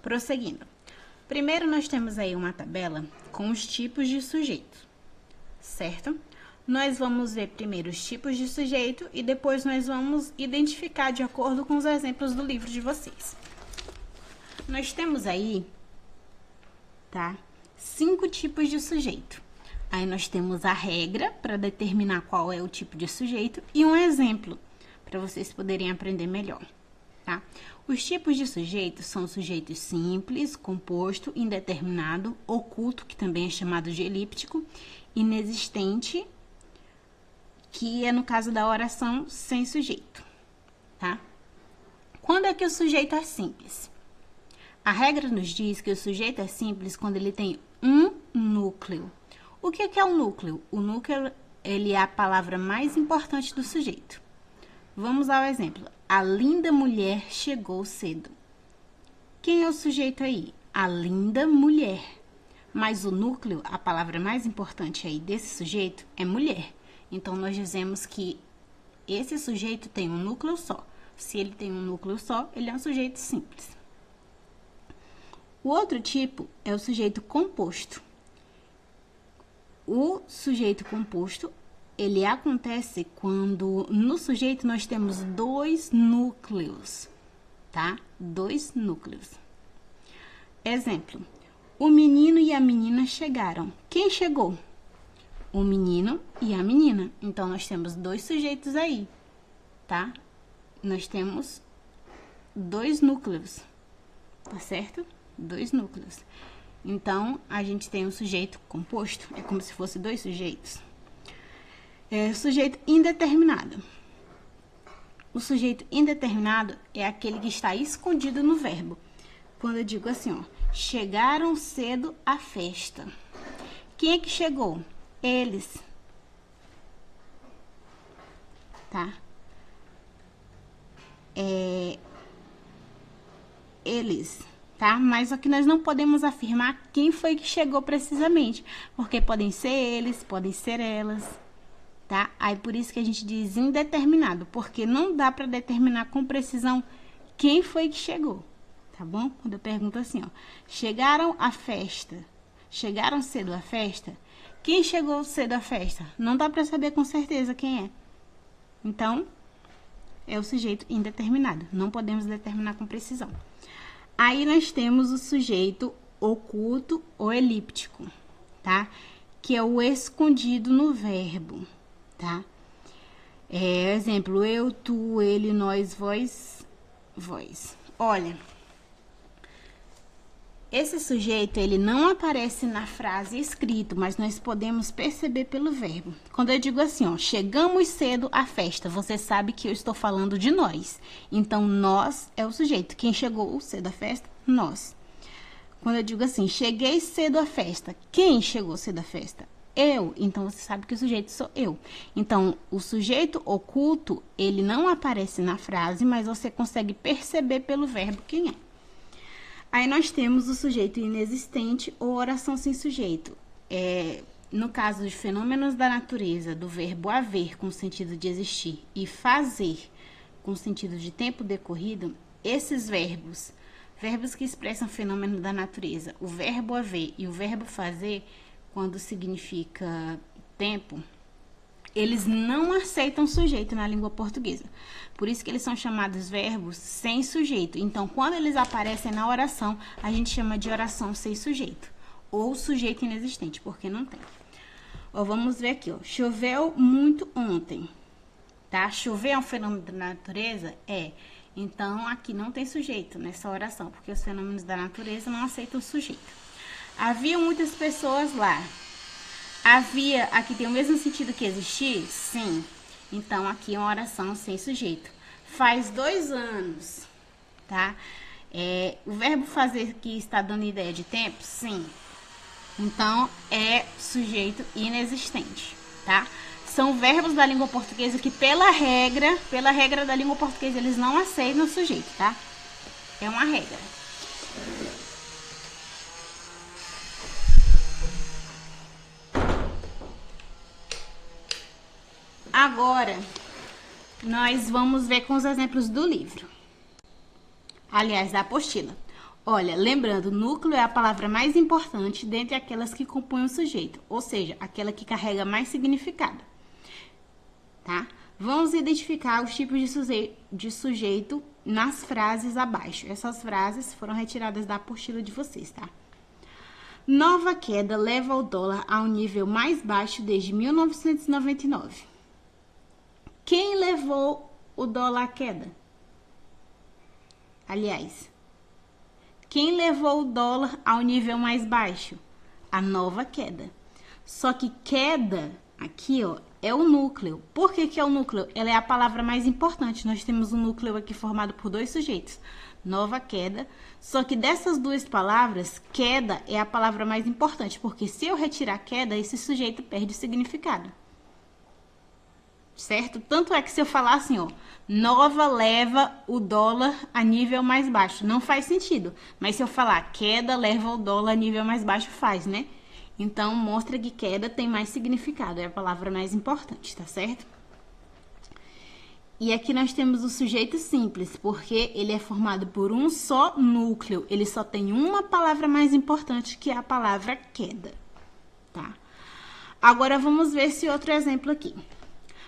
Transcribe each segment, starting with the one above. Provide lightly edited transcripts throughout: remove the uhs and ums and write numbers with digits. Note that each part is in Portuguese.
Prosseguindo. Primeiro, nós temos aí uma tabela com os tipos de sujeito, certo? Nós vamos ver primeiro os tipos de sujeito e depois nós vamos identificar de acordo com os exemplos do livro de vocês. Nós temos aí, tá, 5 tipos de sujeito. Aí nós temos a regra para determinar qual é o tipo de sujeito e um exemplo para vocês poderem aprender melhor, tá? Os tipos de sujeito são sujeitos simples, composto, indeterminado, oculto, que também é chamado de elíptico, inexistente, que é no caso da oração sem sujeito, tá? Quando é que o sujeito é simples? A regra nos diz que o sujeito é simples quando ele tem um núcleo. O que é um núcleo? O núcleo, ele é a palavra mais importante do sujeito. Vamos ao exemplo. A linda mulher chegou cedo. Quem é o sujeito aí? A linda mulher. Mas o núcleo, a palavra mais importante aí desse sujeito é mulher. Então, nós dizemos que esse sujeito tem um núcleo só. Se ele tem um núcleo só, ele é um sujeito simples. O outro tipo é o sujeito composto. O sujeito composto, ele acontece quando no sujeito nós temos 2 núcleos, tá? 2 núcleos. Exemplo, o menino e a menina chegaram. Quem chegou? O menino e a menina. Então, nós temos 2 sujeitos aí, tá? Nós temos 2 núcleos, tá certo? 2 núcleos. Então, a gente tem um sujeito composto, é como se fosse 2 sujeitos. É o sujeito indeterminado. O sujeito indeterminado é aquele que está escondido no verbo. Quando eu digo assim, ó, chegaram cedo à festa. Quem é que chegou? Eles. Tá? Eles. Tá? Mas aqui nós não podemos afirmar quem foi que chegou precisamente, porque podem ser eles, podem ser elas, tá? Aí por isso que a gente diz indeterminado, porque não dá para determinar com precisão quem foi que chegou, tá bom? Quando eu pergunto assim, ó, chegaram à festa, chegaram cedo à festa, quem chegou cedo à festa? Não dá para saber com certeza quem é. Então, é o sujeito indeterminado, não podemos determinar com precisão. Aí nós temos o sujeito oculto ou elíptico, tá? Que é o escondido no verbo, tá? Exemplo, eu, tu, ele, nós, vós, vós. Olha, esse sujeito, ele não aparece na frase escrito, mas nós podemos perceber pelo verbo. Quando eu digo assim, ó, chegamos cedo à festa, você sabe que eu estou falando de nós. Então, nós é o sujeito. Quem chegou cedo à festa? Nós. Quando eu digo assim, cheguei cedo à festa, quem chegou cedo à festa? Eu. Então, você sabe que o sujeito sou eu. Então, o sujeito oculto, ele não aparece na frase, mas você consegue perceber pelo verbo quem é. Aí nós temos o sujeito inexistente ou oração sem sujeito. No caso de fenômenos da natureza, do verbo haver com sentido de existir e fazer com sentido de tempo decorrido, esses verbos que expressam fenômeno da natureza, o verbo haver e o verbo fazer, quando significa tempo, eles não aceitam sujeito na língua portuguesa. Por isso que eles são chamados verbos sem sujeito. Então, quando eles aparecem na oração, a gente chama de oração sem sujeito. Ou sujeito inexistente, porque não tem. Ó, vamos ver aqui, ó. Choveu muito ontem. Tá? Chover é um fenômeno da natureza? É. Então, aqui não tem sujeito nessa oração, porque os fenômenos da natureza não aceitam sujeito. Havia muitas pessoas lá. Havia, aqui tem o mesmo sentido que existir? Sim. Então, aqui é uma oração sem sujeito. Faz 2 anos, tá? O verbo fazer que está dando ideia de tempo? Sim. Então, é sujeito inexistente, tá? São verbos da língua portuguesa que, pela regra da língua portuguesa, eles não aceitam sujeito, tá? É uma regra. Agora, nós vamos ver com os exemplos do livro. Aliás, da apostila. Olha, lembrando, núcleo é a palavra mais importante dentre aquelas que compõem o sujeito, ou seja, aquela que carrega mais significado, tá? Vamos identificar os tipos de sujeito nas frases abaixo. Essas frases foram retiradas da apostila de vocês, tá? Nova queda leva o dólar ao nível mais baixo desde 1999. Quem levou o dólar à queda? Aliás, quem levou o dólar ao nível mais baixo? A nova queda. Só que queda, aqui, ó, é o núcleo. Por que que é o núcleo? Ela é a palavra mais importante. Nós temos um núcleo aqui formado por dois sujeitos. Nova queda. Só que dessas duas palavras, queda é a palavra mais importante. Porque se eu retirar queda, esse sujeito perde o significado. Certo? Tanto é que se eu falar assim, ó, nova leva o dólar a nível mais baixo, não faz sentido. Mas se eu falar queda leva o dólar a nível mais baixo, faz, né? Então, mostra que queda tem mais significado, é a palavra mais importante, tá certo? E aqui nós temos o sujeito simples, porque ele é formado por um só núcleo. Ele só tem uma palavra mais importante, que é a palavra queda, tá? Agora, vamos ver esse outro exemplo aqui.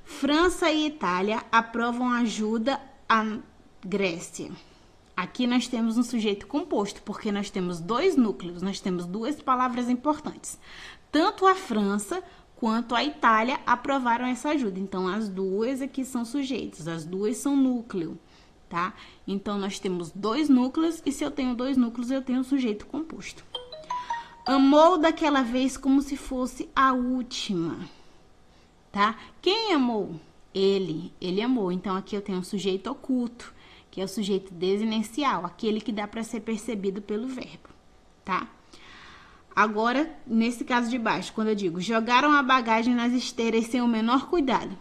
França e Itália aprovam ajuda à Grécia. Aqui nós temos um sujeito composto, porque nós temos dois núcleos, nós temos duas palavras importantes. Tanto a França quanto a Itália aprovaram essa ajuda. Então, as duas aqui são sujeitos, as duas são núcleo, tá? Então, nós temos dois núcleos, e se eu tenho dois núcleos, eu tenho um sujeito composto. Amou daquela vez como se fosse a última. Tá? Quem amou? Ele amou. Então, aqui eu tenho um sujeito oculto, que é o sujeito desinencial, aquele que dá para ser percebido pelo verbo, tá? Agora, nesse caso de baixo, quando eu digo jogaram a bagagem nas esteiras sem o menor cuidado,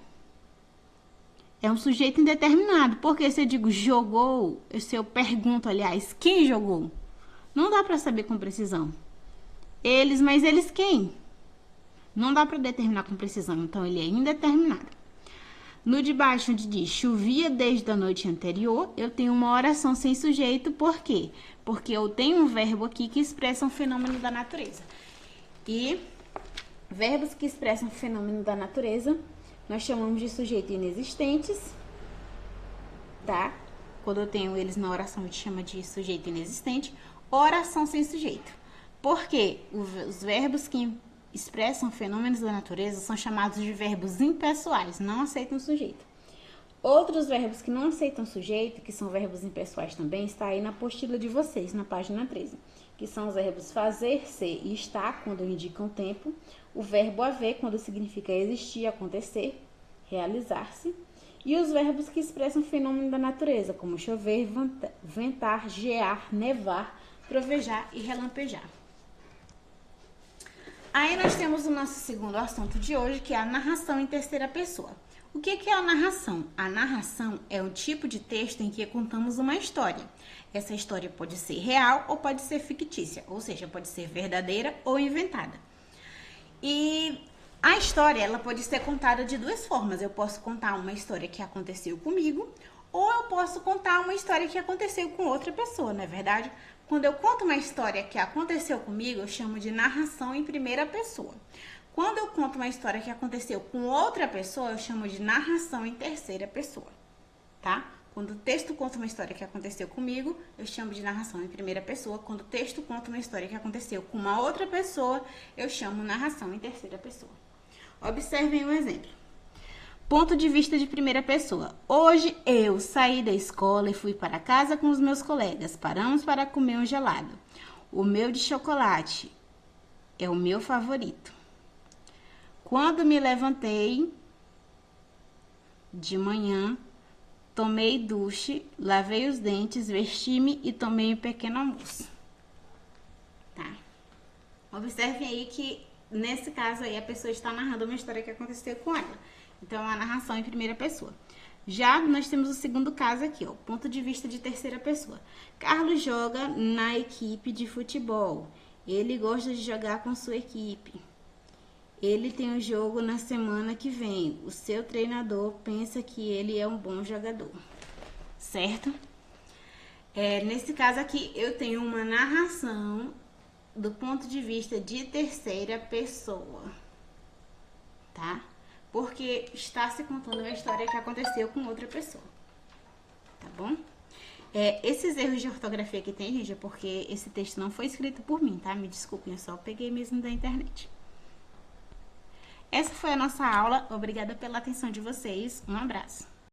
é um sujeito indeterminado, porque se eu digo jogou, se eu pergunto, aliás, quem jogou? Não dá para saber com precisão. Eles, mas eles quem? Não dá para determinar com precisão, então ele é indeterminado. No de baixo, onde diz chovia desde a noite anterior, eu tenho uma oração sem sujeito, por quê? Porque eu tenho um verbo aqui que expressa um fenômeno da natureza. E verbos que expressam fenômeno da natureza, nós chamamos de sujeito inexistentes, tá? Quando eu tenho eles na oração, a gente chama de sujeito inexistente, oração sem sujeito. Por quê? Os verbos que expressam fenômenos da natureza são chamados de verbos impessoais, não aceitam sujeito. Outros verbos que não aceitam sujeito, que são verbos impessoais também, está aí na apostila de vocês, na página 13, que são os verbos fazer, ser e estar, quando indicam tempo, o verbo haver, quando significa existir, acontecer, realizar-se, e os verbos que expressam fenômeno da natureza, como chover, ventar, gear, nevar, trovejar e relampejar. Aí nós temos o nosso segundo assunto de hoje, que é a narração em terceira pessoa. O que é a narração? A narração é um tipo de texto em que contamos uma história. Essa história pode ser real ou pode ser fictícia, ou seja, pode ser verdadeira ou inventada. E a história, ela pode ser contada de duas formas. Eu posso contar uma história que aconteceu comigo, ou eu posso contar uma história que aconteceu com outra pessoa, não é verdade? Quando eu conto uma história que aconteceu comigo, eu chamo de narração em primeira pessoa. Quando eu conto uma história que aconteceu com outra pessoa, eu chamo de narração em terceira pessoa, tá? Quando o texto conta uma história que aconteceu comigo, eu chamo de narração em primeira pessoa. Quando o texto conta uma história que aconteceu com uma outra pessoa, eu chamo narração em terceira pessoa. Observem um exemplo. Ponto de vista de primeira pessoa. Hoje eu saí da escola e fui para casa com os meus colegas. Paramos para comer um gelado. O meu de chocolate é o meu favorito. Quando me levantei de manhã, tomei duche, lavei os dentes, vesti-me e tomei um pequeno almoço. Tá? Observem aí que, nesse caso aí, a pessoa está narrando uma história que aconteceu com ela. Então, é uma narração em primeira pessoa. Já nós temos o segundo caso aqui, ó, ponto de vista de terceira pessoa. Carlos joga na equipe de futebol. Ele gosta de jogar com sua equipe. Ele tem um jogo na semana que vem. O seu treinador pensa que ele é um bom jogador. Certo? Nesse caso aqui, eu tenho uma narração do ponto de vista de terceira pessoa, tá? Porque está se contando uma história que aconteceu com outra pessoa, tá bom? Esses erros de ortografia que tem, gente, é porque esse texto não foi escrito por mim, tá? Me desculpem, eu só peguei mesmo da internet. Essa foi a nossa aula. Obrigada pela atenção de vocês. Um abraço.